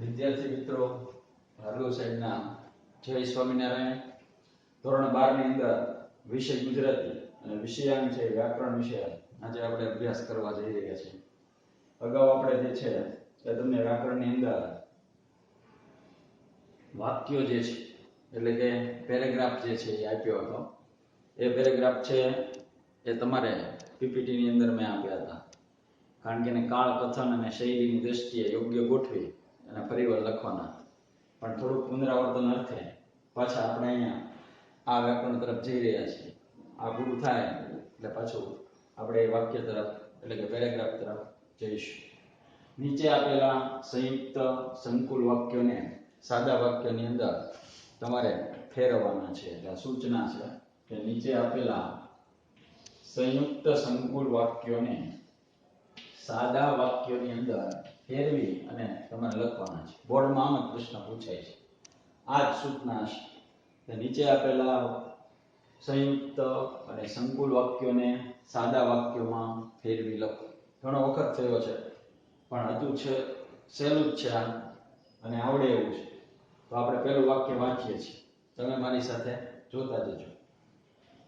વિદ્યાર્થી મિત્રો, ભાર્ગવ સાહેબના જય સ્વામિનારાયણ. ધોરણ 12 ની અંદર વિષય ગુજરાતી અને વિષયાંક છે વ્યાકરણ વિષય આજે આપણે અભ્યાસ કરવા જઈ રહ્યા છીએ. અગાઉ આપણે જે છે એ તમને વ્યાકરણની અંદર વાક્યો જે છે એટલે કે પેરેગ્રાફ જે છે એ આપ્યો હતો. એ પેરેગ્રાફ છે એ તમારે પીપીટી ની અંદર મેં આપ્યા હતા, કારણ કે એને કાળ, કથન અને શૈલીની દ્રષ્ટિએ યોગ્ય ગોઠવી અને ફરીવાર લખવાના. પણ થોડુંક પુનરાવર્તન અર્થે પાછા આપણે અહીંયા આ વ્યાકરણ તરફ જઈ રહ્યા છીએ. આ પૂરું થાય એટલે પાછું આપણે વાક્ય તરફ એટલે કે પેરેગ્રાફ તરફ જઈશું. નીચે આપેલા સંયુક્ત સંકુલ વાક્યોને સાદા વાક્યની અંદર તમારે ફેરવવાના છે. એટલે સૂચના છે કે નીચે આપેલા સંયુક્ત સંકુલ વાક્યોને સાદા વાક્યોની અંદર ફેરવી અને તમારે લખવાના છે. બોર્ડમાં આમ જ પ્રશ્ન પૂછાય છે. આ જ સૂચના છે. નીચે આપેલા સંયુક્ત અને સંકુલ વાક્યોને સાદા વાક્યોમાં ફેરવી લખો. ઘણો વખત થયો છે, પણ હજુ છે સહેલું જ છે આ અને આવડે એવું છે. તો આપણે પહેલું વાક્ય વાંચીએ છીએ. તમે મારી સાથે જોતા જજો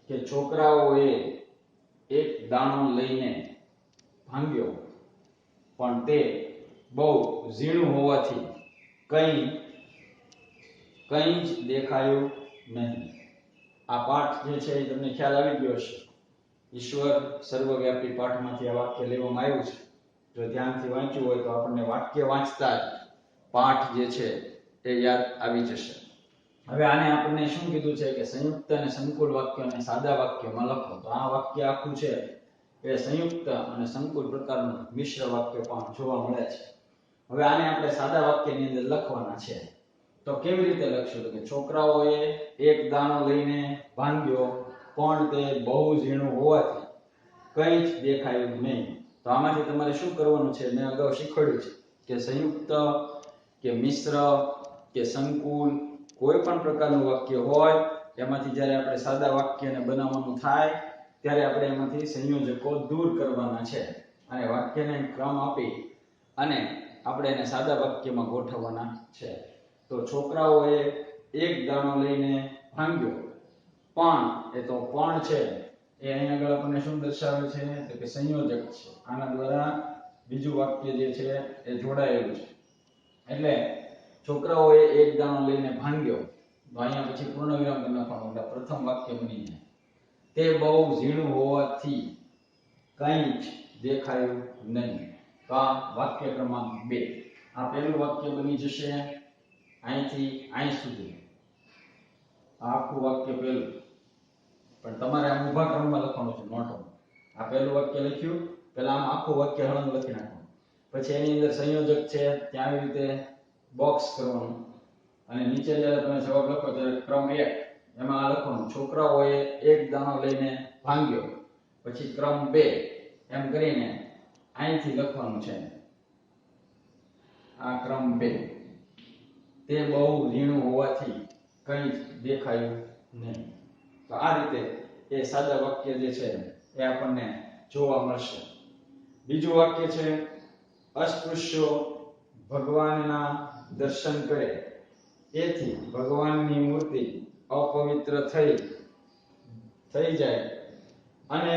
કે છોકરાઓએ એક દાણો લઈને ભાંગ્યો, પણ તે બહુ ઝીણું હોવાથી કંઈ જ દેખાયું નહીં. આ પાઠ જે છે એ તમને ખ્યાલ આવી ગયો છે. ઈશ્વર સર્વવ્યાપી પાઠમાંથી આ વાક્ય લેવામાં આવ્યું છે. જો ધ્યાનથી વાંચ્યું હોય તો આપણને વાક્ય વાંચતા જ પાઠ જે છે એ યાદ આવી જશે. હવે આને આપણને શું કીધું છે કે સંયુક્ત અને સંકુલ વાક્યોને સાદા વાક્યમાં લખો. તો આ વાક્ય આખું છે એ સંયુક્ત અને સંકુલ પ્રકારનું મિશ્ર વાક્ય પણ જોવા મળે છે. હવે આને આપણે સાદા વાક્યની અંદર લખવાના છે. તો કેવી રીતે લખશું? કે છોકરાઓએ એક દાણો લઈને ભાંગ્યો, પણ તે બહુ ઝીણું હોવાથી કંઈ જ દેખાયું નહીં. તો આમાંથી તમારે શું કરવાનું છે? મેં અગાઉ શીખવાડ્યું છે કે સંયુક્ત કે મિશ્ર કે સંકુલ કોઈ પણ પ્રકારનું વાક્ય હોય એમાંથી જ્યારે આપણે સાદા વાક્યને બનાવવાનું થાય ત્યારે આપણે એમાંથી સંયોજકો દૂર કરવાના છે અને વાક્યને ક્રમ આપી અને આપણે એને સાદા વાક્યમાં ગોઠવવાના છે. તો છોકરાઓએ એક દાણો લઈને ભાંગ્યો, પણ એ તો પણ છે એ અહીં આગળ આપણને શું દર્શાવે છે? તો કે સંયોજક છે. આના દ્વારા બીજું વાક્ય જે છે એ જોડાયેલું છે. એટલે છોકરાઓએ એક દાણો લઈને ભાંગ્યો, તો અહીંયા પછી પૂર્ણ વિરામ કરી નાખવાનું એટલે પ્રથમ વાક્ય બની જાય. તે બહુ ઝીણું હોવાથી કંઈ જ દેખાયું નહીં. તો આ વાક્ય ક્રમાંક 2. આ પહેલું વાક્ય બની જશે અહીંથી અહીં સુધી. આ આખું વાક્ય પહેલું, પણ તમારે આમ ઊભા ક્રમમાં લખવાનું છે નોટમાં. આ પહેલું વાક્ય લખ્યું, પહેલા આમ આખું વાક્ય હળંગ લખી નાખવાનું. પછી એની અંદર સંયોજક છે ત્યાં આવી રીતે બોક્સ કરવાનું અને નીચે જ્યારે તમે જવાબ લખો ત્યારે ક્રમ 1 એમાં આ લખવાનું છોકરાઓએ એક દાણો લઈને ભાંગ્યો, પછી ક્રમ 2 એમ કરીને અહીંથી લખવાનું છે. આ ક્રમ 2. તે બહુ ઝીણું હોવાથી કંઈ જ દેખાયું નહીં. તો આ રીતે એ સાદા વાક્ય જે છે એ આપણને જોવા મળશે. બીજું વાક્ય છે અસ્પૃશ્યો ભગવાનના દર્શન કરે, એથી ભગવાનની મૂર્તિ અપવિત્ર થઈ જાય અને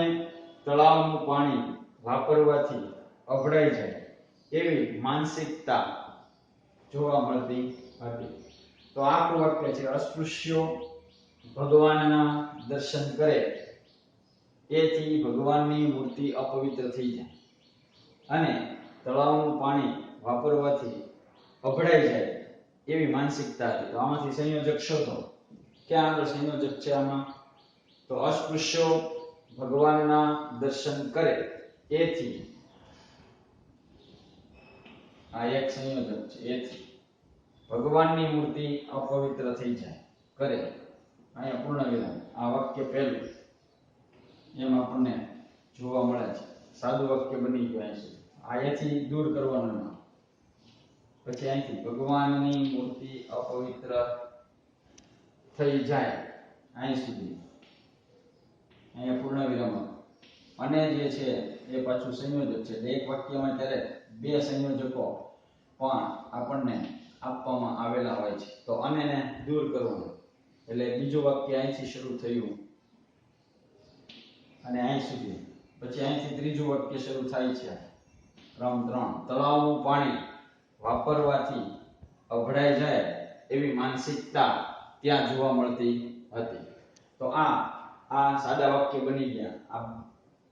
તળાવનું પાણી વાપરવાથી અભડાઈ જાય એવી માનસિકતા જોવા મળતી હતી. તો આખું વાક્ય છે અસ્પૃશ્યો ભગવાનના દર્શન કરે, એથી ભગવાનની મૂર્તિ અપવિત્ર થઈ જાય અને તળાવનું પાણી વાપરવાથી અભડાઈ જાય એવી માનસિકતા હતી. તો આમાંથી સંયોજક શોધો. ક્યાં આગળ સંયોજક છે આમાં? તો અસ્પૃશ્યો ભગવાનના દર્શન કરે, એથી આ એક સંયોજક છે. એથી ભગવાનની મૂર્તિ અપવિત્ર થઈ જાય કરે. અહીંયા પૂર્ણ વિરામ. આ વાક્ય પહેલું એમ આપણને જોવા મળે છે. સાદું વાક્ય બની ગયું અહીં સુધી. આ એથી દૂર કરવાનું. પછી અહીંથી ભગવાનની મૂર્તિ અપવિત્ર થઈ જાય અહીં સુધી. અહીંયા પૂર્ણ વિરામ. અને જે છે એ પાછું સંયોજક છે. એક વાક્યમાં ત્યારે બે સંયોજકો પણ આપણને આપવામાં આવેલા હોય છે. તો આને દૂર કરવાનું એટલે બીજું વાક્ય અહીંથી શરૂ થયું અને અહીં સુધી, પછી અહીંથી ત્રીજું વાક્ય શરૂ થાય છે. ક્રમ 3, તળાવનું પાણી વાપરવાથી અભડાઈ જાય એવી માનસિકતા ત્યાં જોવા મળતી હતી. તો આ સાદા વાક્ય બની ગયા. આ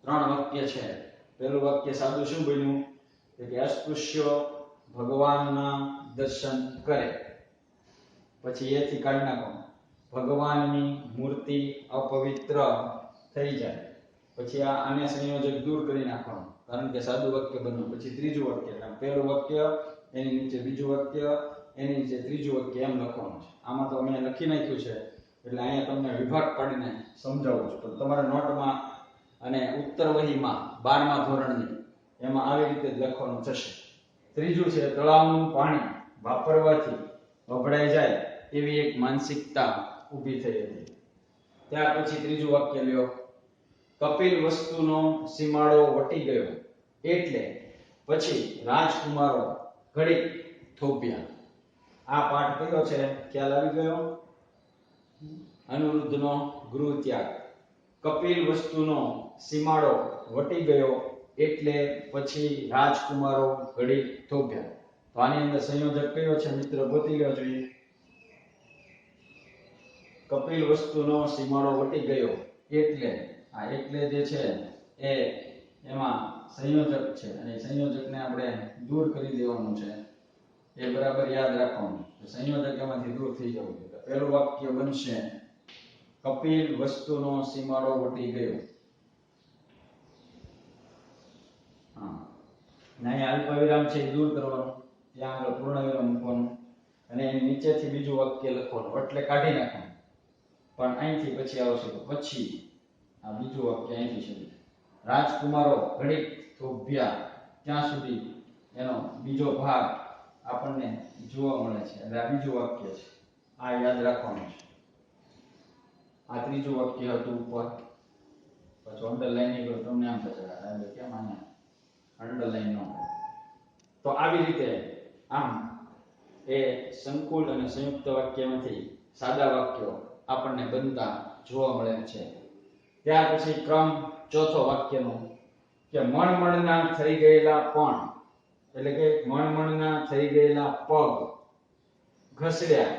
3 વાક્ય છે. પહેલું વાક્ય સાદું શું બન્યું કે અસ્પૃશ્ય ભગવાનના દર્શન કરે. પછી એથી કાઢી નાખો ભગવાનની મૂર્તિ અપવિત્ર થઈ જાય. પછી આને સંયોજક દૂર કરી નાખવાનું કારણ કે સાદું વાક્ય બન્યું. પછી ત્રીજું વાક્ય, પહેલું વાક્ય એની નીચે બીજું વાક્ય એની નીચે ત્રીજું વાક્ય એમ લખવાનું છે. આમાં તો મેં લખી નાખ્યું છે એટલે અહીંયા તમને વિભાગ પાડીને સમજાવું છું. પણ તમારા નોટમાં અને ઉત્તર વહીમાં 12મા ધોરણની એમાં આવી રીતે જ લખવાનું થશે. ત્રીજું છે તળાવનું પાણી વાપરવાથી અભડાઈ જાય એવી એક માનસિકતા ઊભી થઈ હતી. ત્યાર પછી ત્રીજું વાક્ય લ્યો, કપિલ વસ્તુનો સીમાડો વટી ગયો એટલે પછી રાજકુમારો ઘડીક થોભ્યા. આ પાઠ કયો છે? ખ્યાલ આવી ગયો? અનિરુદ્ધનો ગૃહ ત્યાગ. કપિલ વસ્તુનો સીમાડો વટી ગયો એટલે પછી રાજકુમારો ઘડીક થોભ્યા. તો આની અંદર સંયોજક કયો છે મિત્ર? ગોતી લો જોઈએ. કપિલ વસ્તુનો સીમાડો વટી ગયો એટલે આ એટલે જે છે એ એમાં સંયોજક છે અને સંયોજકને આપણે દૂર કરી દેવાનું છે. એ બરાબર યાદ રાખવાનું. સંયોજક એમાંથી દૂર થઈ જવું જોઈએ. પહેલું વાક્ય બનશે કપિલ વસ્તુનો સીમાડો વટી ગયો. અહીંયા અલ્પવિરામ છે દૂર કરવાનું, ત્યાં આગળ પૂર્ણવિરામ મૂકવાનું અને એની નીચેથી બીજું વાક્ય લખવાનું એટલે કાઢી નાખવાનું. પણ અહીંથી પછી આવશે તો પછી આ બીજું વાક્ય અહીંથી શરૂ. રાજકુમારો ઘડીક થોભ્યા ત્યાં સુધી એનો બીજો ભાગ આપણને જોવા મળે છે એટલે આ બીજું વાક્ય છે. આ યાદ રાખવાનું છે. આ ત્રીજું વાક્ય હતું ઉપર. પછી અંડરલાઈન કરો તમને આમ થશે એટલે કેમ અહીંયા અંડરલાઈન ન. તો આવી રીતે આમ એ સંકુલ અને સંયુક્ત વાક્યમાંથી સાદા વાક્યો આપણને બનતા જોવા મળે છે. ત્યાર પછી ક્રમ ચોથો વાક્યનો કે મણમણના થઈ ગયેલા પણ એટલે કે મણમણના થઈ ગયેલા પગ ઘસડ્યા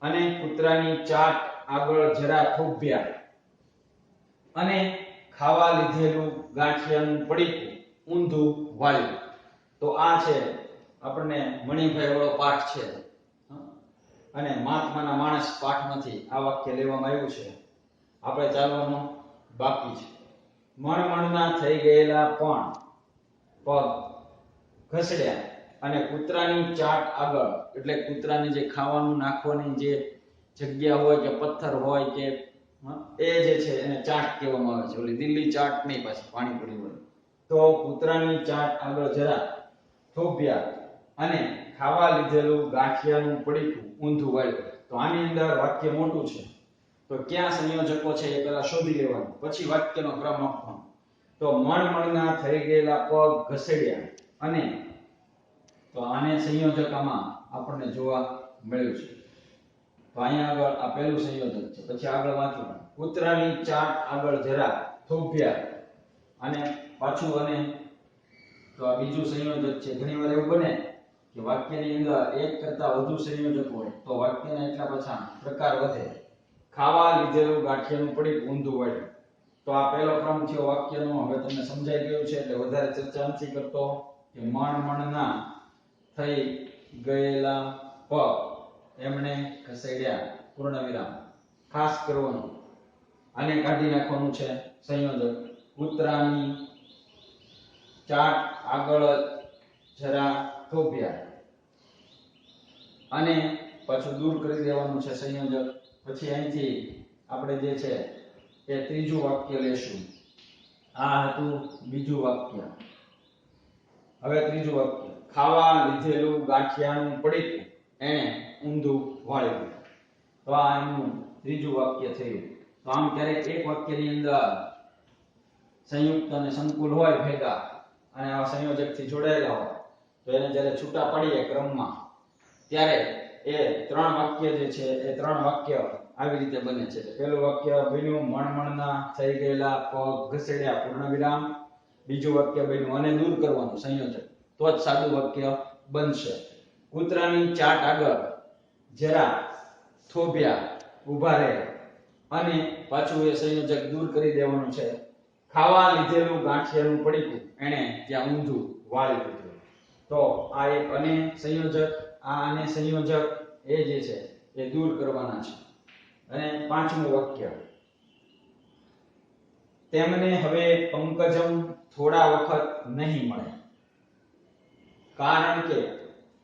અને કૂતરાની ચાટ આગળ જરા થોભ્યા અને ખાવા લીધેલું ગાંઠિયાનું પડીકું ઊંધું વાળ્યું. તો આ છે આપણને મણિભાઈ વાળો પાઠ છે અને મહાત્માના માણસ પાઠમાંથી આ વાક્ય લેવામાં આવ્યું છે. આપણે ચાલવાનું બાકી છે. મણમણના થઈ ગયેલા પણ પગ ઘસડ્યા અને કૂતરાની ચાટ આગળ એટલે કૂતરાને જે ખાવાનું નાખવાની જે જગ્યા હોય કે પથ્થર હોય કે એ જે છે એને ચાટ કહેવામાં આવે છે. ઓલી દિલ્હી ચાટ નહીં, પાછી પાણીપુરી હોય. તો કૂતરાની ચાટ આગળ જરા થોભ્યા અને ખાવા લીધેલું ગાંઠિયાનું પડીકું ઊંધું વાળ્યું. તો આની અંદર વાક્ય મોટું છે તો ક્યાં સંયોજકો છે એ પહેલા શોધી લેવાનું, પછી વાક્યનો ક્રમ આપવાનો. તો મણમણના થઈ ગયેલા પગ ઘસેડ્યા અને તો આને સંયોજકમાં આપણને જોવા મળ્યું છે. તો અહીંયા આગળ આ પહેલું સંયોજક છે. પછી આગળ વાંચવાનું કૂતરાની ચાટ આગળ જરા થોભ્યા અને પાછું અને તો આ બીજું સંયોજક છે. ઘણીવાર એવું બને કે વાક્યની અંદર એક કરતા વધુ સંયોજક હોય તો વાક્યના એટલા પાછા પ્રકાર વધે. ખાવા લીધેલું ગાંઠિયાનું પડીકું ઊંધું વાળ્યું. તો આ પહેલો ક્રમ થયો વાક્યનો. હવે તમને સમજાઈ ગયું છે એટલે વધારે ચર્ચા નથી કરતો કે મણમણના થઈ ગયેલા પગ એમણે ઘસેડ્યા પૂર્ણ વિરામ. ખાસ કરવાનું આને કાઢી નાખવાનું છે સંયોજક. કૂતરાની ચાટ આગળ જરા થોભ્યા અને પાછું દૂર કરી દેવાનું છે સંયોજક. પછી અહીંથી આપણે જે છે એ ત્રીજું વાક્ય લેશું. આ હતું બીજું વાક્ય. હવે ત્રીજું વાક્ય ખાવા લીધેલું ગાંઠિયાનું પડીકું એણે ઊંધું વાળ્યું. તો આ એમનું ત્રીજું વાક્ય થયું. તો આમ ક્યારેક એક વાક્યની અંદર સંયુક્ત અને સંકુલ હોય ભેગા અને આ સંયોજકથી જોડાયેલા હોય તો એને જ્યારે છૂટા પાડીએ ક્રમમાં ત્યારે એ ત્રણ વાક્ય જે છે એ ત્રણ વાક્ય આવી રીતે બને છે. પહેલું વાક્ય બન્યું મણમણના થઈ ગયેલા પગ ઘસેડ્યા પૂર્ણ વિરામ. બીજું વાક્ય બન્યું અને દૂર કરવાનું સંયોજક, તો જ સાદું વાક્ય બનશે. કૂતરાની ચાટ આગળ જરા થોભ્યા ઊભા રહે અને પાછું એ સંયોજક દૂર કરી દેવાનું છે. ખાવા લીધેલું ગાંઠિયાનું પડીકું એને ત્યાં ઊંધું વાળી દીધું. તો આ એક અને સંયોજક, આ અને સંયોજક એ જે છે એ દૂર કરવાના છે. અને પાંચમું વાક્ય તેમને હવે પંકજમ થોડા વખત નહીં મળે, કારણ કે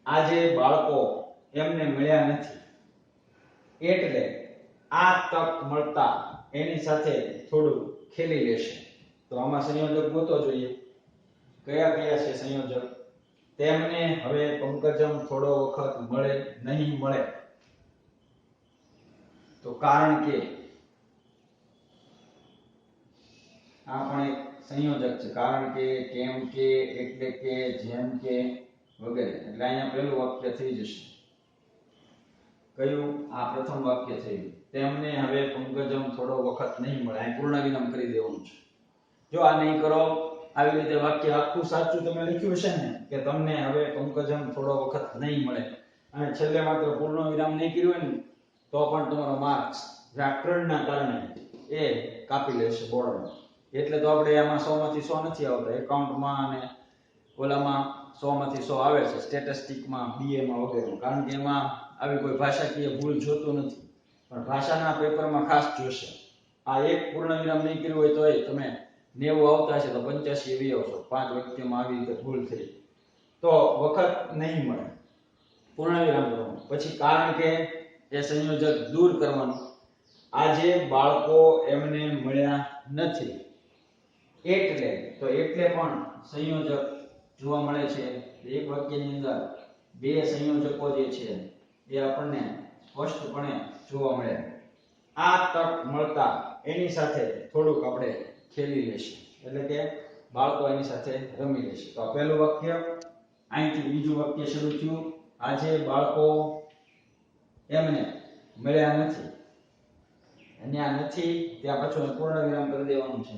આજે બાળકો એમને મળ્યા નથી, એટલે આ તક મળતા એની સાથે થોડું ખેલી લેશે. તો આમાં સંયોજક ગોતો જોઈએ. કયા કયા છે સંયોજક? તેમને હવે પંકજમ થોડો વખત મળે નહીં મળે, તો કારણ કે આ પણ એક સંયોજક છે. કારણ કે, કેમ કે, એટલે કે, જેમ કે વગેરે. એટલે અહીંયા પહેલું વાક્ય થઈ જશે. કયું? આ પ્રથમ વાક્ય થયું. તેમને હવે પંકજમ થોડો વખત નહીં મળે. અહીં પૂર્ણ વિરામ કરી દેવાનું છે. જો આ નહીં કરો, આવી રીતે વાક્ય આખું સાચું તમે લખ્યું છે ને કે તમને હવે પંકજમ થોડો વખત નહીં મળે, અને છેલ્લે માત્ર પૂર્ણ વિરામ નહીં કર્યું હોય ને તો પણ તમારો માર્ક્સ વ્યાકરણના કારણે એ કાપી લેશે બોર્ડમાં. એટલે તો આપણે આમાં 100 માંથી 100 નથી આવતા. એકાઉન્ટમાં અને ઓલામાં 100 માંથી 100 આવે છે, સ્ટેટિસ્ટિકમાં, બીએમાં વગેરે. કારણ કે એમાં આવી કોઈ ભાષાકીય ભૂલ જોતું નથી, પણ ભાષાના પેપરમાં ખાસ જોશે. આ એક પૂર્ણ વિરામ નહીં કર્યું હોય તો તમે 90 આવતા છે તો 85 એવી આવશો. 5 વાક્યમાં આવી રીતે ભૂલ થઈ તો વખત નહીં મળે, પૂર્ણ વિરામ કરવાનું. પછી કારણ કે એ સંયોજક દૂર કરવાનું. આજે બાળકો એમને મળ્યા નથી, એટલે તો એટલે પણ સંયોજક જોવા મળે છે. એક વાક્યની અંદર બે સંયોજકો જે છે એ આપણને સ્પષ્ટપણે જોવા મળે. આ તક મળતા એની સાથે થોડુંક આપણે ખેલી લેશે, એટલે કે બાળકો એની સાથે રમી લેશે. તો આ પહેલું વાક્ય. અહીંથી બીજું વાક્ય શરૂ થયું. આજે બાળકો એમને મળ્યા નથી, અને આ નથી ત્યાં પાછું પૂર્ણ વિરામ કરી દેવાનું છે.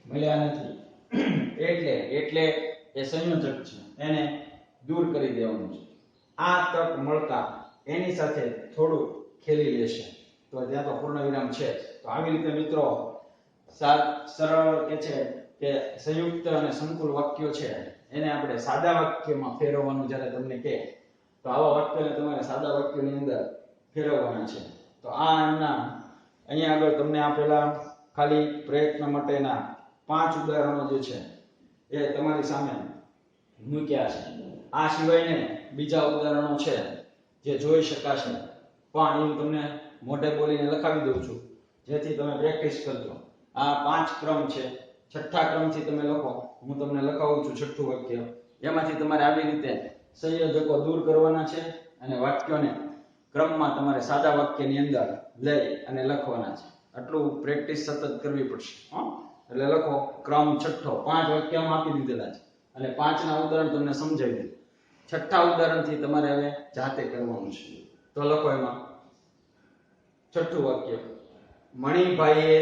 મળ્યા નથી એટલે એ સંયોજક છે, એને દૂર કરી દેવાનું છે. આ તક મળતા એની સાથે થોડું ખેલી લેશે, તો ત્યાં તો પૂર્ણ વિરામ છે. તો આવી રીતે મિત્રો સરળ કે છે કે સંયુક્ત અને સંકુલ વાક્યો છે એને આપણે સાદા વાક્યમાં ફેરવવાનું જ્યારે તમને કહે તો આવા વાક્યોને તમારે સાદા વાક્યોની અંદર ફેરવવાના છે. તો આ એમના અહીંયા આગળ તમને આપેલા ખાલી પ્રયત્ન માટેના 5 ઉદાહરણો જે છે એ તમારી સામે મૂક્યા છે. આ સિવાયને બીજા ઉદાહરણો છે જે જોઈ શકાશે, પણ હું તમને મોઢે બોલીને લખાવી દઉં છું જેથી તમે પ્રેક્ટિસ કરજો. આ 5 ક્રમ છે. છઠ્ઠા ક્રમથી તમે લખો. હું તમને લખાવું છું છઠ્ઠું વાક્ય. એમાંથી તમારે આવી રીતે સંયોજકો દૂર કરવાના છે અને વાક્યોને ક્રમમાં તમારે સાદા વાક્યની અંદર લઈ અને લખવાના છે. આટલું પ્રેક્ટિસ સતત કરવી પડશે. એટલે લખો ક્રમ છઠ્ઠો. 5 વાક્યમાં આપી દીધેલા છે અને 5 ના ઉદાહરણ તમને સમજાવી દીધું. છઠ્ઠા ઉદાહરણથી તમારે હવે જાતે કરવાનું છે. તો લખો એમાં છઠ્ઠું વાક્ય. મણિભાઈએ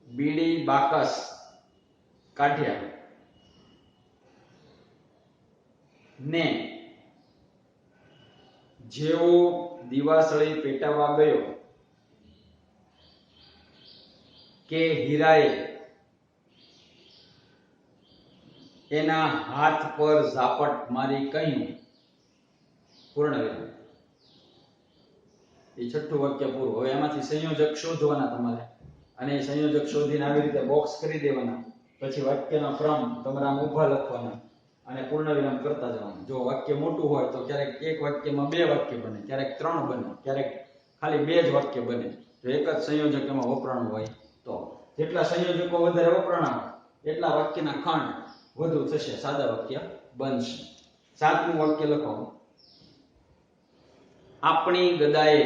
બીડી બાકસ કાઢ્યા ને જેવો દિવાસળી પેટાવા ગયો કે હીરાએ એના હાથ પર ઝાપટ મારી કહ્યું. પૂર્ણ વિરામ. એ છઠ્ઠું વાક્ય પૂરું. હવે એમાંથી સંયોજક શોધવાના તમારે, અને એ સંયોજક શોધીને આવી રીતે બોક્સ કરી દેવાના. પછી વાક્યનો ક્રમ તમારા ઊભા લખવાના અને પૂર્ણ વિરામ કરતા જવાનું. જો વાક્ય મોટું હોય તો ક્યારેક એક વાક્યમાં 2 વાક્ય બને, ક્યારેક 3 બને, ક્યારેક ખાલી 2 જ વાક્ય બને. જો એક જ સંયોજક એમાં વપરાણું હોય તો જેટલા સંયોજકો વધારે વપરાણા એટલા વાક્યના ખંડ વધુ થશે, સાદા વાક્ય બનશે. 7મું વાક્ય લખો. આપણી ગદાએ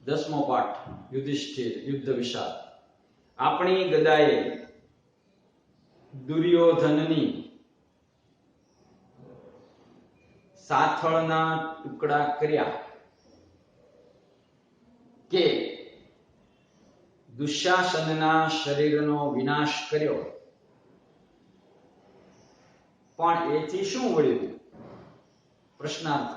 10મો પાઠ યુધિષ્ઠિર યુદ્ધ વિષાદ. આપણી ગદાએ દુર્યોધનની સાથળના ટુકડા કર્યા કે દુશાસનના શરીરનો વિનાશ કર્યો, પણ એથી શું વળ્યું? પ્રશ્નાર્થ.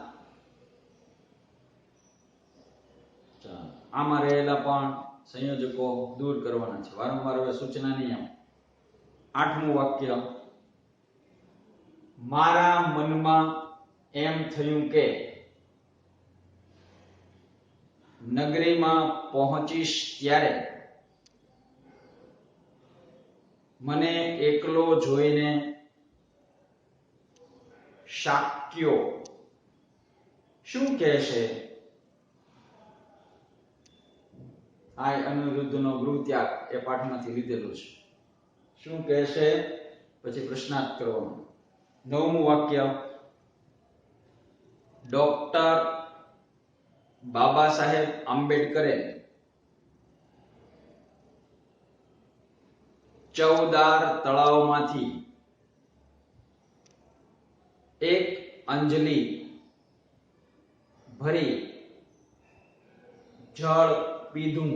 આમાં રહેલા પણ સંયોજકો દૂર કરવાના છે. વારંવાર હવે સૂચના નિયમ. 8મું વાક્ય. મારા મનમાં એમ થયું કે નગરીમાં પહોંચીશ ત્યારે મને એકલો જોઈને શાક્યો શું કહેશે? આ અનિરુદ્ધનો ગૃહત્યાગ એ પાઠમાંથી લીધેલું છે. શું કહેશે? પછી પ્રશ્નાર્થ કરવાનો. 9મું વાક્ય. ડોક્ટર બાબા સાહેબ આંબેડકરે ચૌદાર તળાવમાંથી એક અંજલિ ભરી જળ પીધું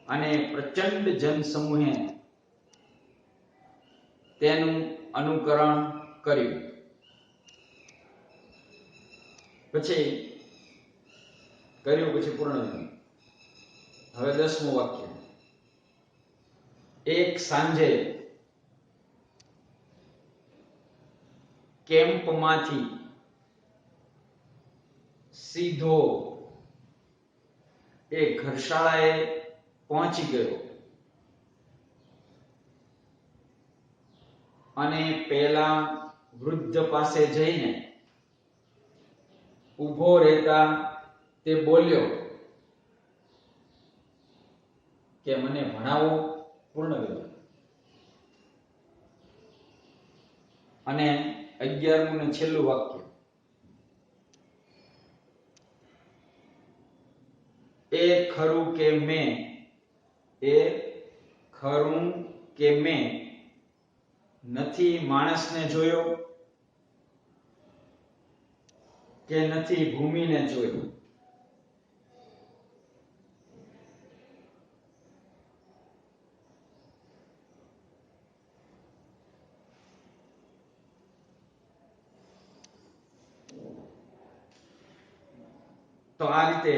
અને પ્રચંડ જનસમૂહે તેનું અનુકરણ કર્યું. પછી પૂર્ણ વિરામ. હવે 10મું વાક્ય. એક સાંજે કેમ્પમાંથી સીધો એ ઘરશાળાએ પહોંચી ગયો અને પેલા વૃદ્ધ પાસે જઈને ઊભો રહેતા તે બોલ્યો કે મને ભણાવો. પૂર્ણ વિરામ. અને 11મું ને છેલ્લું વાક્ય. એ ખરું કે મેં નથી માણસને જોયો કે નથી ભૂમિને જોઈ, તો આ રીતે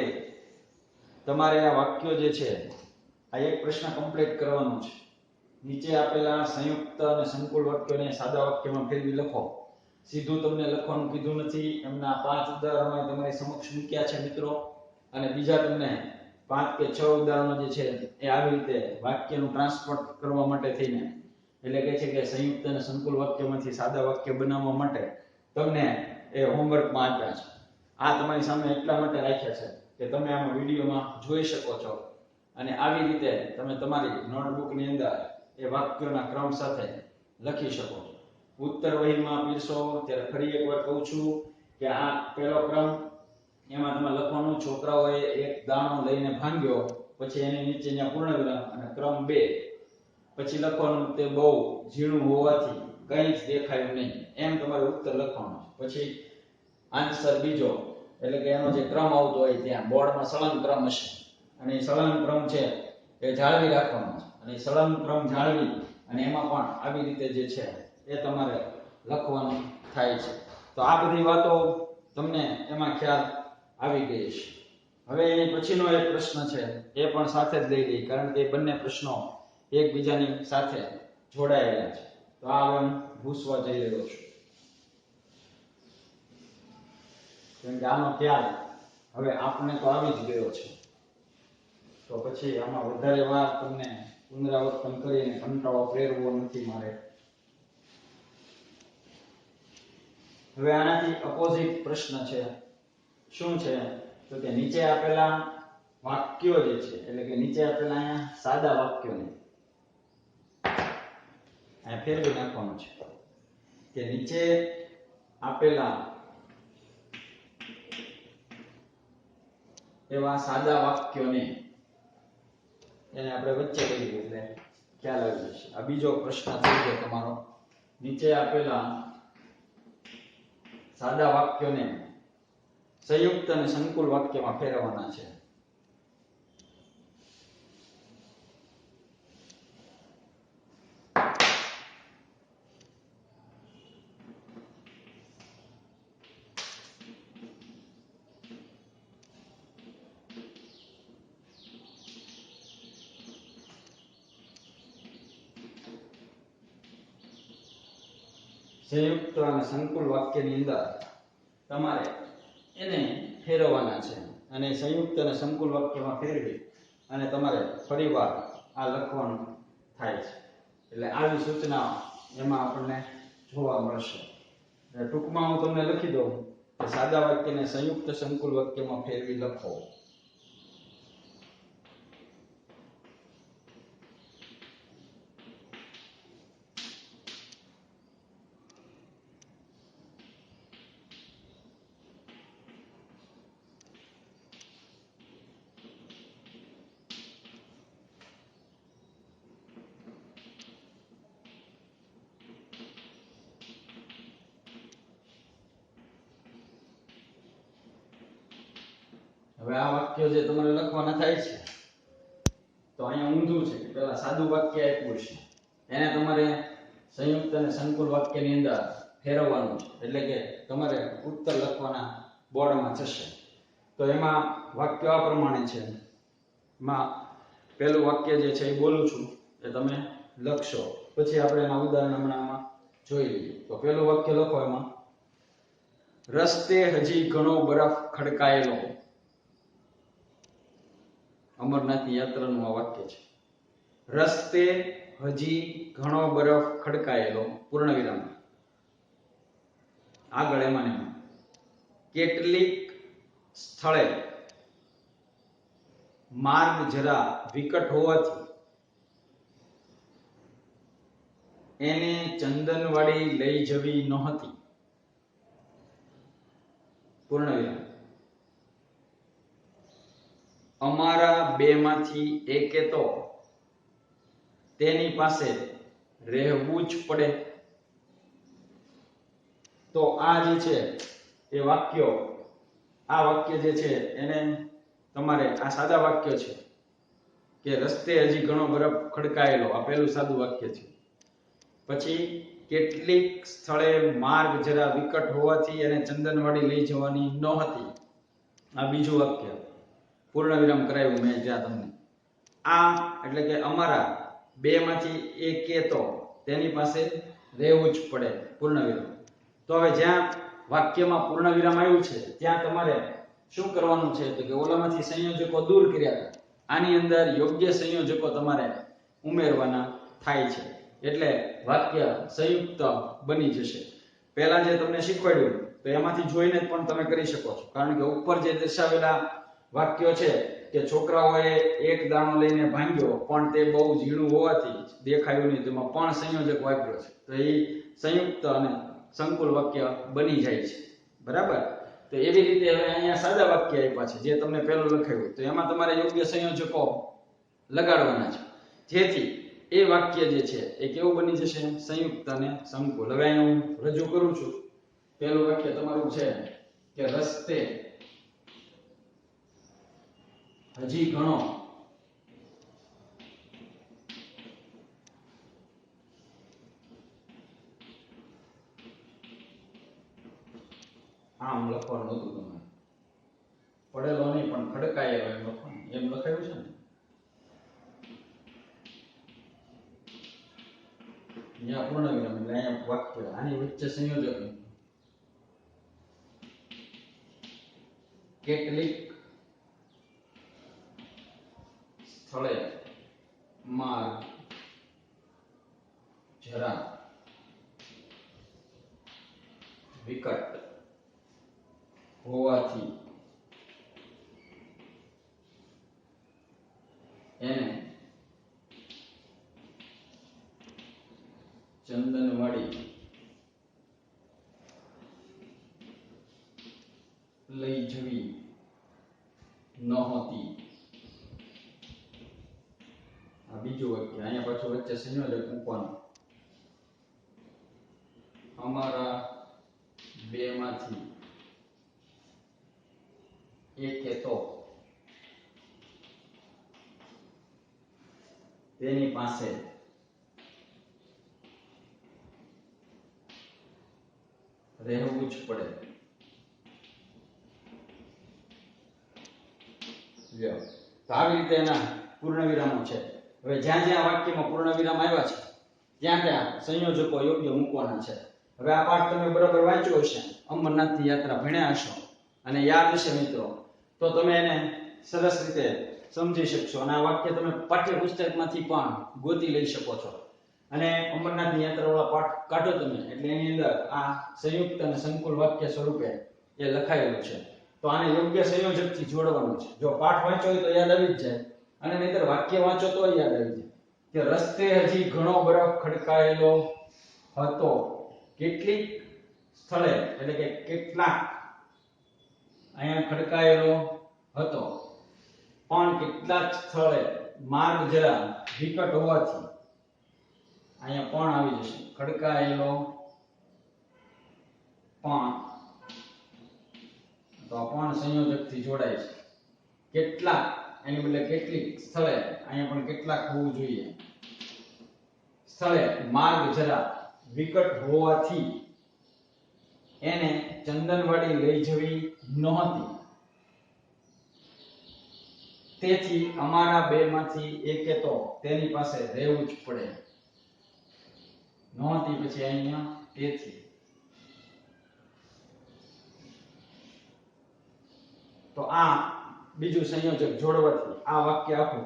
તમારે આ વાક્યો જે છે આ એક પ્રશ્ન કમ્પ્લીટ કરવાનો છે. નીચે આપેલા સંયુક્ત અને સંકુલ વાક્યોને સાદા વાક્યમાં ફેરવી લખો. સીધું તમને લખવાનું કીધું નથી. એમના 5 ઉદાહરણો તમારી સમક્ષ મૂક્યા છે મિત્રો, અને બીજા તમને 5 કે 6 ઉદાહરણો જે છે એ આવી રીતે વાક્યનું ટ્રાન્સપોર્ટ કરવા માટે થઈને, એટલે કે છે કે સંયુક્ત અને સંકુલ વાક્યમાંથી સાદા વાક્ય બનાવવા માટે તમને એ હોમવર્કમાં આપ્યા છે. આ તમારી સામે એટલા માટે રાખ્યા છે કે તમે આમાં વિડીયોમાં જોઈ શકો છો અને આવી રીતે તમે તમારી નોટબુકની અંદર એ વાક્યોના ક્રમ સાથે લખી શકો. ઉત્તર વહીમાં પીરસો ત્યારે ફરી એકવાર કહું છું કે આ પહેલો ક્રમ, એમાં તમે લખવાનું છોકરાઓએ એક દાણો લઈને ભાંગ્યો, પછી એની નીચે અહીંયા પૂર્ણ વિરામ અને ક્રમ 2, પછી લખવાનું તે બહુ ઝીણું હોવાથી કંઈ જ દેખાયું નહીં, એમ તમારે ઉત્તર લખવાનો. પછી આન્સર બીજો, એટલે કે એનો જે ક્રમ આવતો હોય ત્યાં બોર્ડમાં સળંગ ક્રમ હશે અને એ સળંગ ક્રમ છે એ જાળવી રાખવાનો છે, અને સળંગ ક્રમ જાળવી અને એમાં પણ આવી રીતે જે છે એ તમારે લખવાનું થાય છે. તો આ બધી વાતો તમને એમાં ખ્યાલ આવી ગઈ છે. હવે એની પછીનો એક પ્રશ્ન છે એ પણ સાથે જ લઈ લઈએ, કારણ કે બંને પ્રશ્નો એકબીજાની સાથે જોડાયેલા છે. તો આ હવે હું ભૂસવા જઈ રહ્યો છું, કેમ કે આનો ખ્યાલ હવે આપણને તો આવી જ ગયો છે. તો પછી આમાં વધારે વાર તમને પુનરાવર્તન કરીને કંટાળો પ્રેરવો નથી મારે. હવે આનાથી અપોઝિટ પ્રશ્ન છે. શું છે? તો કે નીચે આપેલા વાક્યો જે છે, એટલે કે નીચે આપેલા અહીંયા સાદા વાક્યોને અહીંયા ફેરવી નાખવાનું છે કે નીચે આપેલા એવા સાદા વાક્યોને એને આપણે વચ્ચે લઈ એટલે ખ્યાલ આવી જશે. આ બીજો પ્રશ્ન થઈ ગયો તમારો. નીચે આપેલા સાદા વાક્યોને સંયુક્ત અને સંકુલ વાક્યમાં ફેરવવાના છે. સંયુક્ત અને સંકુલ વાક્યની અંદર તમારે એને ફેરવવાના છે અને સંયુક્ત અને સંકુલ વાક્યમાં ફેરવી અને તમારે ફરીવાર આ લખવાનું થાય છે. એટલે આવી સૂચના એમાં આપણને જોવા મળશે. ટૂંકમાં હું તમને લખી દઉં કે સાદા વાક્યને સંયુક્ત સંકુલ વાક્યમાં ફેરવી લખો. હવે આ વાક્ય જે તમારે લખવાના થાય છે તો અહીંયા ઊંધું છે કે પેલા સાદું વાક્ય આપ્યું છે એને તમારે સંયુક્ત અને સંકુલ વાક્યની અંદર ફેરવવાનું છે. એટલે કે તમારે ઉત્તર લખવાના બોર્ડમાં થશે. તો એમાં વાક્ય આ પ્રમાણે છે. એમાં પહેલું વાક્ય જે છે એ બોલું છું એ તમે લખશો, પછી આપણે એના ઉદાહરણ હમણાં જોઈ લઈએ. તો પહેલું વાક્ય લખો. એમાં રસ્તે હજી ઘણો બરફ ખડકાયેલો. અમરનાથની યાત્રાનું આ વાક્ય છે. રસ્તે હજી ઘણો બરફ ખડકાયેલો પૂર્ણ વિરામ. આગળ એમાં કેટલીક સ્થળે માર્ગ જરા વિકટ હોવાથી એને ચંદનવાડી લઈ જવી નહોતી. પૂર્ણ વિરામ. અમારા બેમાંથી એકે તો તેની પાસે રહેવું જ પડે. તો આ જે છે એ વાક્ય જે છે એને તમારે આ સાદા વાક્ય છે કે રસ્તે હજી ઘણો બરફ ખડકાયેલો. આ પહેલું સાદું વાક્ય છે. પછી કેટલીક સ્થળે માર્ગ જરા વિકટ હોવાથી એને ચંદનવાડી લઈ જવાની નહોતી. આ બીજું વાક્ય. પૂર્ણ વિરામ કરાવ્યું મેં જ્યાં તમને. આ એટલે કે અમારા બેમાંથી એકે તો તેની પાસે રહેવું જ પડે. પૂર્ણ વિરામ. તો હવે જ્યાં વાક્યમાં પૂર્ણ વિરામ આવ્યું છે ત્યાં તમારે શું કરવાનું છે તો કે ઓલામાંથી સંયોજકો દૂર કર્યા હતા. આની અંદર યોગ્ય સંયોજકો તમારે ઉમેરવાના થાય છે. એટલે વાક્ય સંયુક્ત બની જશે. પહેલા જે તમને શીખવાડ્યું તો એમાંથી જોઈને પણ તમે કરી શકો છો. કારણ કે ઉપર જે દર્શાવેલા વાક્યો છે કે છોકરાઓએ એક દાણો લઈને ભાંગ્યો પણ તે બહુ ઝીણું હોવાથી દેખાયું નહીં, તેમાં પણ સંયોજક વાપર્યો છે. તો એ સંયુક્ત અને સંકુલ વાક્ય બની જાય છે. બરાબર. તો એવી રીતે હવે અહીંયા સાદા વાક્ય આપ્યા છે જે તમને પહેલું લખાયું. તો એમાં તમારે યોગ્ય સંયોજકો લગાડવાના છે જેથી એ વાક્ય જે છે એ કેવું બની જશે? સંયુક્ત અને સંકુલ. હવે અહીંયા હું રજૂ કરું છું. પહેલું વાક્ય તમારું છે કે રસ્તે હજી ઘણો આમ લખવાનું હતું. તમારે પડેલો નહીં પણ ખડકાયેલો એમ લખવાનું. એમ લખાયું છે ને. અહીંયા પૂર્ણ વિરામ એટલે અહીંયા વાક્ય. આની વચ્ચે સંયોજક કેટલીક સ્થળે માર્ગ જરા વિકટ હોવાથી એને ચંદનવાડી લઈ જવી નહોતી. આ બીજું વાક્ય. અહીંયા પાછું વચ્ચે સંયોજક મૂકવાનું. અમારા બેમાંથી એકે તો તેની પાસે રહેવું જ પડે. લ્યો, તો આવી રીતે એના પૂર્ણ વિરામો છે. હવે જ્યાં જ્યાં વાક્યમાં પૂર્ણ વિરામ આવ્યા છે ત્યાં ત્યાં સંયોજકો યોગ્ય મૂકવાના છે. હવે આ પાઠ તમે બરાબર વાંચ્યો હશે, અમરનાથની યાત્રા ભણ્યા હશો અને યાદ હશે મિત્રો, તો તમે એને સરસ રીતે સમજી શકશો અને આ વાક્ય તમે પાઠ્યપુસ્તકમાંથી પણ ગોતી લઈ શકો છો. અને અમરનાથની યાત્રાવાળા પાઠ કાઢો તમે એટલે એની અંદર આ સંયુક્ત અને સંકુલ વાક્ય સ્વરૂપે એ લખાયેલું છે. તો આને યોગ્ય સંયોજકથી જોડવાનું છે. જો પાઠ વાંચો હોય તો યાદ આવી જ જાય અને નહીંતર વાક્ય વાંચો તો યાદ આવી જાય કે રસ્તે હજી ઘણો બરફ ખડકાયેલો હતો. કેટલીક સ્થળે એટલે કે કેટલાક અહીંયા ખડકાયેલો હતો, પણ કેટલાક સ્થળે માર્ગ જરા વિકટ હોવાથી અહીંયા પણ આવી જશે. ખડકાયેલો પણ, તો પણ સંયોજકથી જોડાય છે. કેટલાક એની બદલે કેટલીક સ્થળે અહીંયા પણ કેટલાક હોવું જોઈએ. સ્થળે માર્ગ જરા વિકટ હોવાથી એને ચંદનવાડી લઈ જવી નહોતી. તેથી અમારા બેમાંથી એકે તો તેની પાસે રહેવું જ પડે. નહોતી પછી અહીંયા તેથી. તો આ બીજું સંયોજક જોડવાથી આ વાક્ય આખું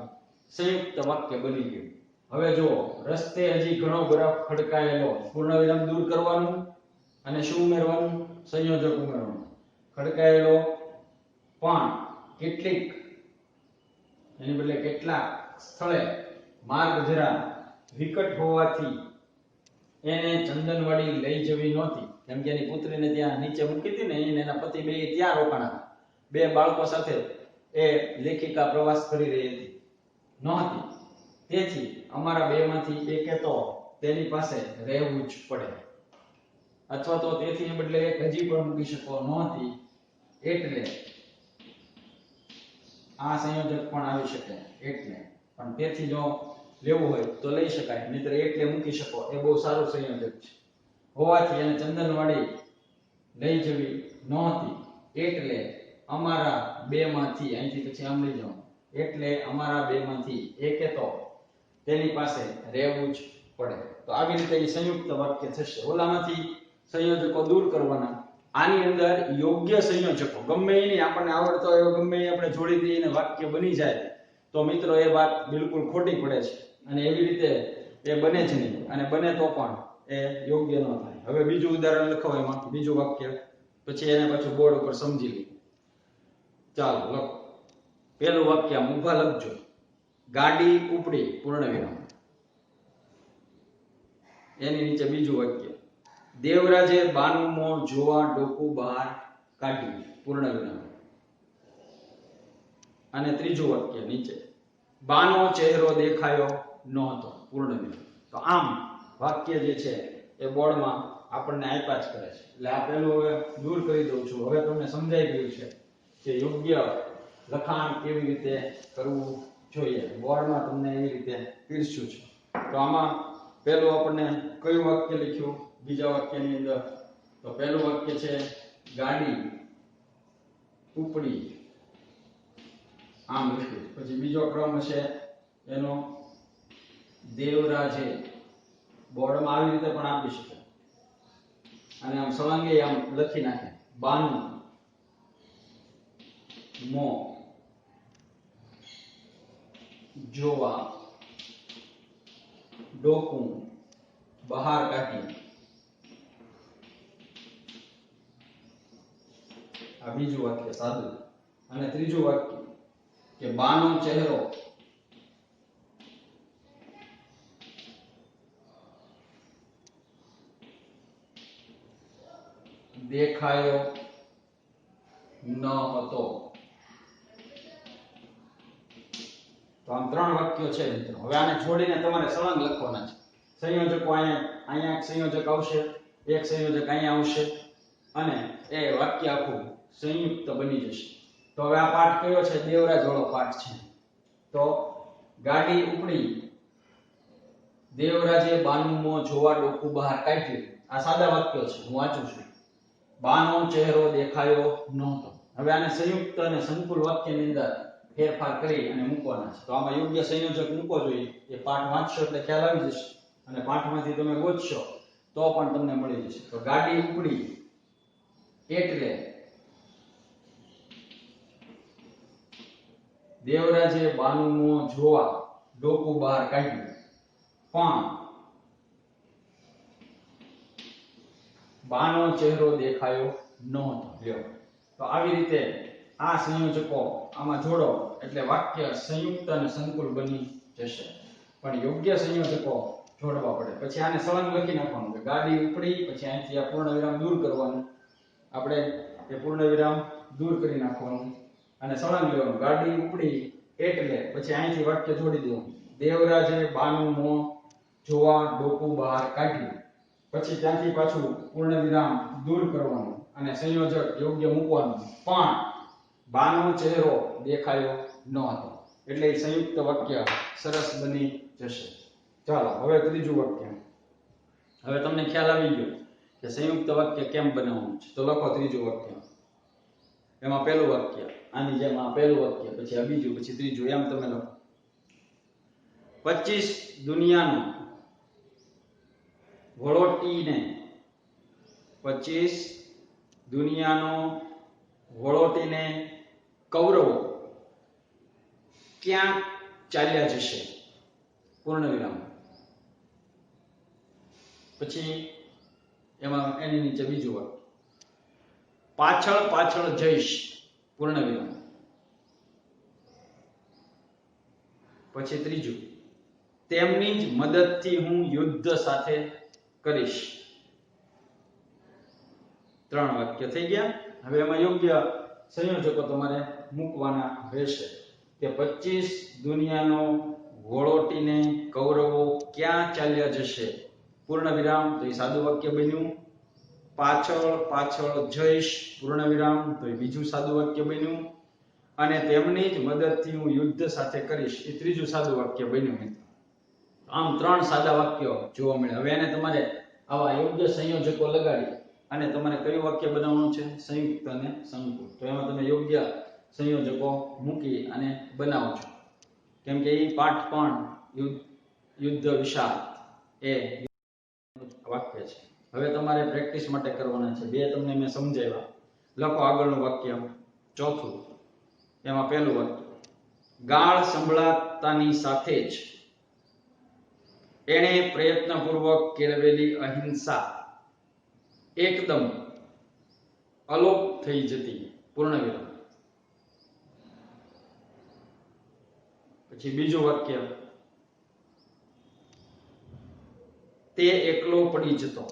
સંયુક્ત વાક્ય બની ગયું. હવે જો રસ્તે હજી ઘણો બરફ ખડકાયેલો, પૂર્ણ વિરામ દૂર કરવાનું અને શું ઉમેરવાનું? સંયોજક ઉમેરવાનું. ખડકાયેલો પણ કેટલીક એની બદલે કેટલાક સ્થળે માર્ગ જરા વિકટ હોવાથી એને ચંદનવાડી લઈ જવી નહોતી. કેમ કે એની પુત્રીને ત્યાં નીચે મૂકી હતી ને, એને એના પતિ બે ત્યાં રોકાણા. બે બાળકો સાથે એ લેખિકા પ્રવાસ કરી રહી હતી નહોતી. તેથી અમારા બેમાંથી એકે તો તેની પાસે રહેવું જ પડે. અથવા તો તેથી બદલે એક હજી પણ મૂકી શકો, નહોતી એટલે. આ સંયોજક પણ આવી શકે એટલે, પણ તેથી જો લેવું હોય તો લઈ શકાય, નહીતર એટલે મૂકી શકો. એ બહુ સારું સંયોજક છે. હોવાથી એને ચંદનવાડી લઈ જવી નહોતી એટલે અમારા બેમાંથી, અહીંથી પછી આમ લઈ જાઓ, એટલે અમારા બેમાંથી એકે તો તેની પાસે રહેવું જ પડે. તો આવી રીતે એ સંયુક્ત વાક્ય થશે. ઓલામાંથી સંયોજકો દૂર કરવાના. આની અંદર યોગ્ય સંયોજકો ગમે એની આપણને આવડતો એવો ગમે એ આપણે જોડી દઈએ અને વાક્ય બની જાય તો મિત્રો એ વાત બિલકુલ ખોટી પડે છે અને એવી રીતે એ બને જ નહીં, અને બને તો પણ એ યોગ્ય ન થાય. હવે બીજું ઉદાહરણ લખો, એમાં બીજું વાક્ય, પછી એને પાછું બોર્ડ ઉપર સમજી લઈએ. ચાલો લખો. પહેલું વાક્ય ઊભા લખજો. ગાડી ઉપડી, પૂર્ણ વિરામ. એની નીચે બીજું વાક્ય, દેવરાજે બાનું મોં જોવા ડોકું બહાર કાઢ્યું, પૂર્ણ વિરામ. અને ત્રીજું વાક્ય નીચે, બાનો ચહેરો દેખાયો નહોતો, પૂર્ણ વિરામ. તો આમ વાક્ય જે છે એ બોર્ડમાં આપણને આપ્યા જ કરે છે. એટલે આ પહેલું હવે દૂર કરી દઉં છું. હવે તમને સમજાઈ ગયું છે કે યોગ્ય લખાણ કેવી રીતે કરવું જોઈએ. બોર્ડમાં તમને એવી રીતે પીરસ્યું છે. તો આમાં પહેલું આપણને કયું વાક્ય લખ્યું બીજા વાક્યની અંદર? તો પહેલું વાક્ય છે ગાડી ઉપડી, આમ લખ્યું. પછી બીજો ક્રમ છે એનો દેવરાજે, બોર્ડમાં આવી રીતે પણ આપી શકે અને આમ સળંગે આમ લખી નાખે, બાનું મોં જોવા ડોકું બહાર કાઢી. આ બીજું વાક્ય સાદું. અને ત્રીજું વાક્ય કે બાનો ચહેરો દેખાયો ન હતો. તો આમ ત્રણ વાક્યો છે મિત્રો. હવે આને છોડીને તમારે સળંગ લખવાના છે. સંયોજકો અહીંયા એક સંયોજક આવશે, એક સંયોજક અહીંયા આવશે અને એ વાક્ય આખું સંયુક્ત બની જશે. તો હવે આ પાઠ કયો છે? દેવરાજ વાળો પાઠ છે. તો ગાડી ઉપડી, દેવરાજે બાનુમો જોવા ડોકું બહાર કાઢ્યું. આ સાદા વાક્યો છે, હું વાંચું છું. બાનો ચહેરો દેખાયો નહોતો. હવે આને સંયુક્ત અને સંકુલ વાક્યની અંદર ફેરફાર કરી અને મૂકવાના છે. તો આમાં યોગ્ય સંયોજક મૂકવો જોઈએ. એ પાઠ વાંચશો એટલે ખ્યાલ આવી જશે અને પાઠમાંથી તમે ગોતશો તો પણ તમને મળી જશે. તો ગાડી ઉપડી એટલે દેવરાજે બાનુમો જોવા ડોકું બહાર કાઢ્યું, પણ બાનો ચહેરો દેખાયો નહોતો. લ્યો, તો આવી રીતે આ સંયોજકો આમાં જોડો એટલે વાક્ય સંયુક્ત અને સંકુલ બની જશે. પણ યોગ્ય સંયોજકો જોડવા પડે. પછી આને સળંગ લખી નાખવાનું કે ગાડી ઉપડી, પછી અહીંથી આ પૂર્ણ વિરામ દૂર કરવાનું. આપણે એ પૂર્ણ વિરામ દૂર કરી નાખવાનું અને સળંગ લેવાનું. ગાડી ઉપડી એટલે પછી અહીંથી વાક્ય જોડી દેવાનું. દેવરાજે બાનુમો જોવા ડોકું બહાર કાઢ્યું. પછી ત્યાંથી પાછું પૂર્ણ વિરામ દૂર કરવાનું અને સંયોજક યોગ્ય મૂકવાનું. પણ બાનો ચહેરો દેખાયો ન હતો. એટલે એ સંયુક્ત વાક્ય સરસ બની જશે. ચાલો હવે ત્રીજું વાક્ય. હવે તમને ખ્યાલ આવી ગયો કે સંયુક્ત વાક્ય કેમ બનાવવાનું છે. તો લખો ત્રીજું વાક્ય. એમાં પહેલું વાક્ય આની જેમ આ પહેલું વાક્ય, પછી આ બીજું, પછી ત્રીજું, એમ તમે લખો. 25 દુનિયાનો વળોટીને, 25 દુનિયાનો વળોટીને કૌરવો ક્યાં ચાલ્યા જશે? પૂર્ણ વિરામ. પછી એમાં એની નીચે બીજું વાક્ય. પાછળ પાછળ જઈશ, પૂર્ણ વિરામ. પછી ત્રીજું, તેમની જ મદદથી હું યુદ્ધ સાથે કરીશ. 3 વાક્ય થઈ ગયા. હવે એમાં યોગ્ય સંયોજકો તમારે મૂકવાના રહેશે કે 25 દુનિયાનો વળોટીને કૌરવો ક્યાં ચાલ્યા જશે? પૂર્ણ વિરામ. તો એ સાદું વાક્ય બન્યું. પાછળ પાછળ જઈશ, પૂર્ણ વિરામ. તો એ બીજું સાદું વાક્ય બન્યું. અને તેમની જ મદદથી હું યુદ્ધ સાથે કરીશ, એ ત્રીજું સાદું વાક્ય બન્યું. આમ 3 સાદા વાક્યો જોવા મળે. હવે એને તમારે આવા યોગ્ય સંયોજકો લગાડી અને તમારે કયું વાક્ય બનાવવાનું છે? સંયુક્ત અને સંકુલ. તો એમાં તમે યોગ્ય સંયોજકો મૂકી અને બનાવો છો. કેમ કે એ પાઠ પણ યુદ્ધ વિશાળ એ વાક્ય છે. હવે તમારે પ્રેક્ટિસ માટે કરવાના છે. 2 તમને મેં સમજાવ્યા. લખો આગળનું વાક્ય, ચોથું. એમાં પહેલું વાક્ય. ગાળ સંભળાતાની સાથે જ એણે પ્રયત્નપૂર્વક કેળવેલી અહિંસા એકદમ અલોપ થઈ જતી. પૂર્ણ વિરામ. પછી બીજું વાક્ય. તે એકલો પડી જતો.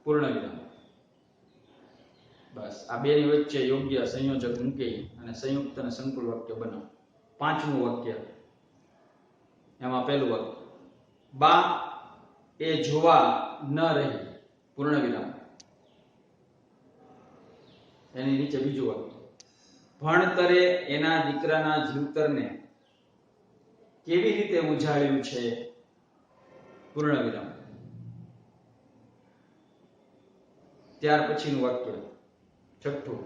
પૂર્ણ વિરામ. બસ આ બેની વચ્ચે યોગ્ય સંયોજક મૂકી અને સંયુક્ત અને સંકુલ વાક્ય બનાવો. 5મું વાક્ય. એમાં પહેલું વાક્ય. બા એ જોવા ન રહી. પૂર્ણ વિરામ. એની નીચે બીજું વાક્ય. ભણતરે એના દીકરાના જીવતરને કેવી રીતે ઉજાળ્યું છે? પૂર્ણ વિરામ. ત્યાર પછીનું વાક્ય, છઠ્ઠું.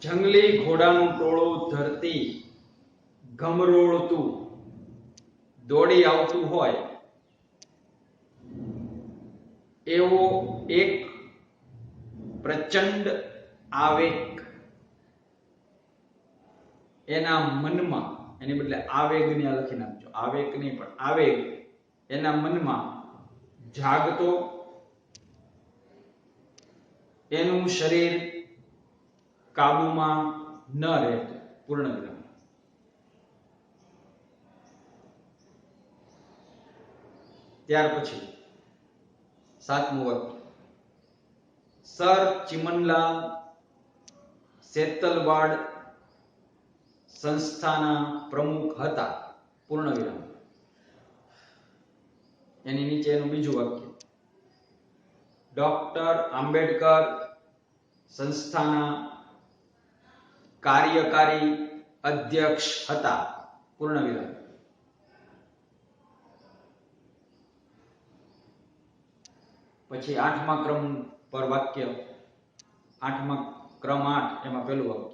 જંગલી ઘોડાનું ટોળું ધરતી ગમરોળતું દોડી આવતું હોય એવો એક પ્રચંડ આવેગ એના મનમાં, એની બદલે આવેગને લખી નાખજો. આવેગ નહીં પણ આવેગ એના મનમાં જાગતો, એનું શરીર કાબુમાં ન રહેતું. પૂર્ણ વિરામ. ત્યાર પછી 7મું વાક્ય. સર ચિમનલાલ સેતલવાડ સંસ્થાના પ્રમુખ હતા. પૂર્ણ વિરામ. એની નીચે એનું બીજું વાક્ય. ડોક્ટર આંબેડકર સંસ્થાના કાર્યકારી અધ્યક્ષ હતા. પૂર્ણ વિરામ. પછી 8મા ક્રમ પર વાક્ય, 8મા ક્રમ 8 એમાં પહેલું વાક્ય,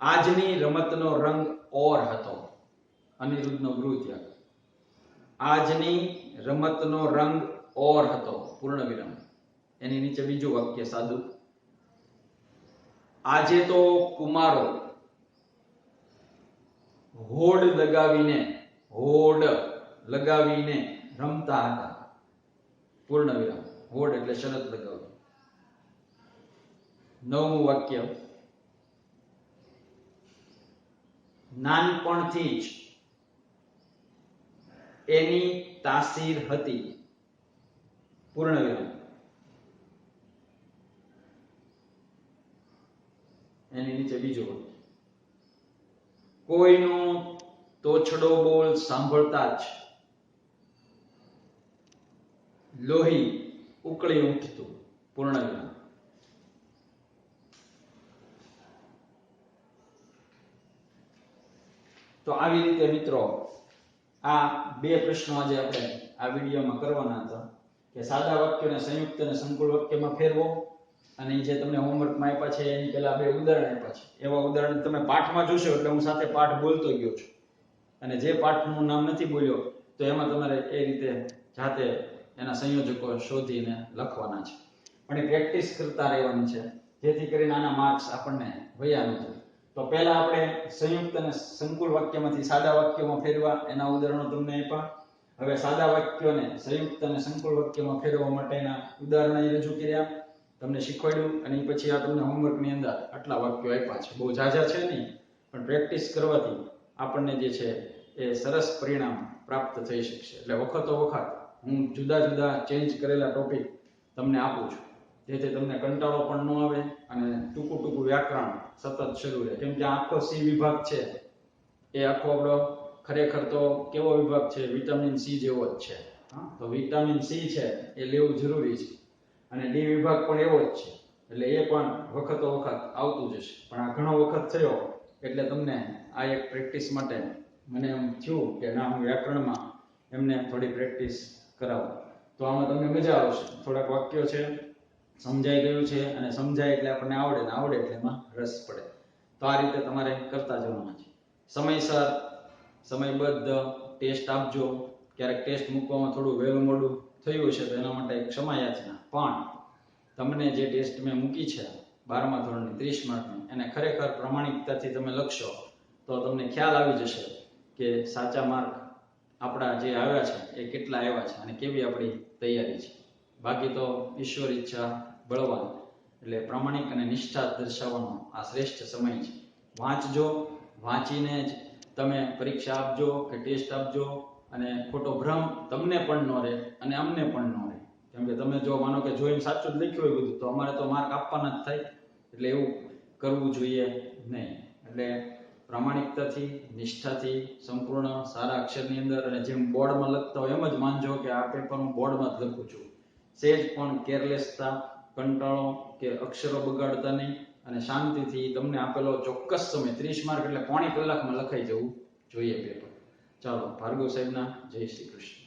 આજની રમતનો રંગ ઓર હતો. અનિરુદ્ધનો ગૃહ ત્યાગ. આજની રમતનો રંગ ઓર હતો. પૂર્ણ વિરામ. એની નીચે બીજું વાક્ય સાદું, આજે તો કુમારો હોડ લગાવીને રમતા હતા. પૂર્ણ વિરામ. હોડ એટલે શરત લગાવવી. 9મું વાક્ય, નાનપણથી જ એની તાસીર હતી. પૂર્ણ વિરામ. એની નીચે બીજો વાક્ય, કોઈનો તોછડો બોલ સાંભળતા જ લોહી ઉકળી ઉઠતું. પૂર્ણ વિરામ. તો આવી રીતે મિત્રો આ બે પ્રશ્નો આજે આપણે આ વિડીયોમાં કરવાના હતા કે સાદા વાક્યોને સંયુક્ત અને સંકુલ વાક્યમાં ફેરવો, અને જે તમને હોમવર્કમાં આપ્યા છે એની પહેલા બે ઉદાહરણ આપ્યા છે. એવા ઉદાહરણ તમે પાઠમાં જોશો એટલે હું સાથે પાઠ બોલતો ગયો છું, અને જે પાઠનું નામ નથી બોલ્યો તો એમાં તમારે એ રીતે જાતે એના સંયોજકો શોધીને લખવાના છે. પણ એ પ્રેક્ટિસ કરતા રહેવાની છે જેથી કરીને આના માર્ક્સ આપણને વયા ન જાય. તો પહેલા આપણે સંયુક્ત અને સંકુલ વાક્યમાંથી સાદા વાક્યોમાં ફેરવા એના ઉદાહરણો તમને આપ્યા. હવે સાદા વાક્યોને સંયુક્ત અને સંકુલ વાક્યમાં ફેરવવા માટેના ઉદાહરણો રજૂ કર્યા, તમને શીખવાડ્યું, અને પછી આ તમને હોમવર્કની અંદર આટલા વાક્યો આપ્યા છે. બહુ ઝાઝા છે નહીં, પણ પ્રેક્ટિસ કરવાથી આપણને જે છે એ સરસ પરિણામ પ્રાપ્ત થઈ શકશે. એટલે વખતો વખત હું જુદા જુદા ચેન્જ કરેલા ટોપિક તમને આપું છું જેથી તમને કંટાળો પણ ન આવે અને ટૂંકું વ્યાકરણ સતત શરૂ રહે. કેમ કે આખો સી વિભાગ છે એ આખો આપણો ખરેખર તો કેવો વિભાગ છે, વિટામિન સી જેવો જ છે. તો વિટામિન સી છે એ લેવું જરૂરી છે, અને ડી વિભાગ પણ એવો જ છે, એટલે એ પણ વખતો વખત આવતું જશે. પણ આ ઘણો વખત થયો એટલે તમને આ એક પ્રેક્ટિસ માટે મને એમ થયું કે ના, હું વ્યાકરણમાં એમને થોડી પ્રેક્ટિસ કરાવું તો આમાં તમને મજા આવશે. થોડાક વાક્યો છે સમજાઈ ગયું છે, અને સમજાય એટલે આપણને આવડે, ને આવડે એટલે એમાં રસ પડે. તો આ રીતે તમારે કરતા જવાના છે. સમયસર સમયબદ્ધ ટેસ્ટ આપજો. ક્યારેક ટેસ્ટ મૂકવામાં થોડું વહેલું મોડું થયું છે તો એના માટે ક્ષમા યાચના. પણ તમને જે ટેસ્ટ મેં મૂકી છે 12મા ધોરણની 30 માર્કની, એને ખરેખર પ્રમાણિકતાથી તમે લખશો તો તમને ખ્યાલ આવી જશે કે સાચા માર્ક આપણા જે આવ્યા છે એ કેટલા આવ્યા છે અને કેવી આપણી તૈયારી છે. બાકી તો ઈશ્વર ઈચ્છા બળવાન, એટલે પ્રામાણિક અને નિષ્ઠા દર્શાવવાનો આ શ્રેષ્ઠ સમય છે. વાંચજો, વાંચીને જ તમે પરીક્ષા આપજો કે ટેસ્ટ આપજો, અને ખોટો ભ્રમ તમને પણ ન રહે અને અમને પણ ન રહે. કેમ કે તમે જો માનો કે જોઈને સાચું જ લખ્યું હોય બધું તો અમારે તો માર્ક આપવાના જ થાય, એટલે એવું કરવું જોઈએ નહીં. એટલે પ્રામાણિકતાથી, નિષ્ઠાથી, સંપૂર્ણ સારા અક્ષરની અંદર, અને જેમ બોર્ડમાં લખતા હોય એમ જ માનજો કે આ પેપર હું બોર્ડમાં જ લખું છું. સેજ પણ કેરલેસતા, કંટાળો કે અક્ષરો બગાડતા નહીં, અને શાંતિથી તમને આપેલો ચોક્કસ સમય 30 માર્ક એટલે પોણી કલાકમાં લખાઈ જવું જોઈએ પેપર. ચાલો, ભાર્ગવ સાહેબના જય શ્રી કૃષ્ણ.